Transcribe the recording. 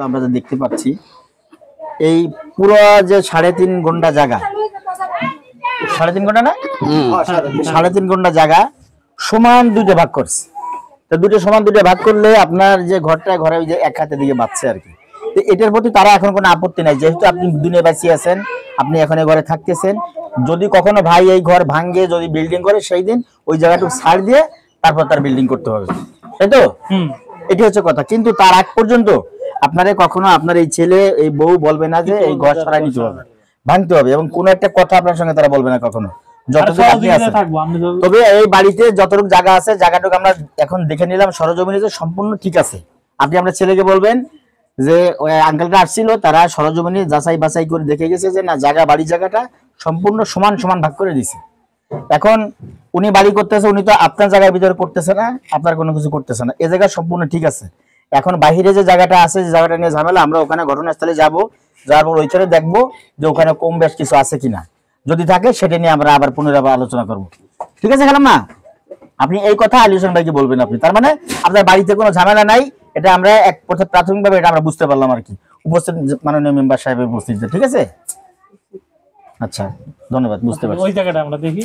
আমরা যা দেখতে পাচ্ছি এই পুরো যে 3.5 ঘন্টা জায়গা, 3.5 ঘন্টা না, 3.5 ঘন্টা জায়গা সমান দুইটা ভাগ করছে। তো দুটো সমান দুইটা ভাগ করলে আপনার যে ঘরে ওই যে এক হাতে দিকে বাঁচছে আর কি। তো এটার প্রতি তারা এখন কোনো আপত্তি নাই, যেহেতু আপনি দুনিয়া বাঁচিয়ে আছেন, আপনি এখন এই ঘরে থাকতেছেন। যদি কখনো ভাই এই ঘর ভাঙ্গে যদি বিল্ডিং করে, সেই দিন ওই জায়গাটুকু ছাড় দিয়ে তারপর তার বিল্ডিং করতে হবে, তাই তো? এটি হচ্ছে কথা। কিন্তু তার আগ পর্যন্ত আপনারে কখনো আপনার এই ছেলে এই বউ বলবে না যে এই ঘর সরাই নিতে হবে, ভাঙতে হবে, এবং কোনো একটা কথা আপনার সঙ্গে তারা বলবে না কখনো, যতটুকু আপনি আছেন। তবে এই বাড়িতে যতটুকু জায়গা আছে, জায়গাটুকু আমরা এখন দেখে নিলাম সরজমিনে যে সম্পূর্ণ ঠিক আছে। আপনি আপনার ছেলেকে বলবেন যে ওই আঙ্কেলটা আসছিল, তারা সরজমিনে যাচাই বাছাই করে দেখে গেছে যে না, জায়গা বাড়ি জায়গাটা সম্পূর্ণ সমান সমান ভাগ করে দিছে। এখন উনি বাড়ি করতেছে, উনি তো আপনার জায়গার ভিতরে করতেছে না, আপনার কোনো কিছু করতেছে না, এই জায়গা সম্পূর্ণ ঠিক আছে। এখন বাহিরে যে জায়গাটা আছে, যে জায়গাটা নিয়ে ঝামেলা, আমরা ওখানে ঘটনাস্থলে যাব, যাওয়ার পর ওইখানে দেখবো যে ওখানে কম বেশ কিছু আছে কিনা, যদি থাকে সেটা নিয়ে আমরা আবার পুনরায় আলোচনা করব। ঠিক আছে খেলাম না? আপনি এই কথা আলী হোসেন ভাইকে বলবেন। আপনি তার মানে আপনার বাড়িতে কোনো ঝামেলা নাই, এটা আমরা এক প্রাথমিকভাবে এটা আমরা বুঝতে পারলাম আর কি, উপস্থিত মাননীয় মেম্বার সাহেবের উপস্থিতিতে। ঠিক আছে, আচ্ছা, ধন্যবাদ, বুঝতে পারছি। ওই জায়গাটা আমরা দেখি।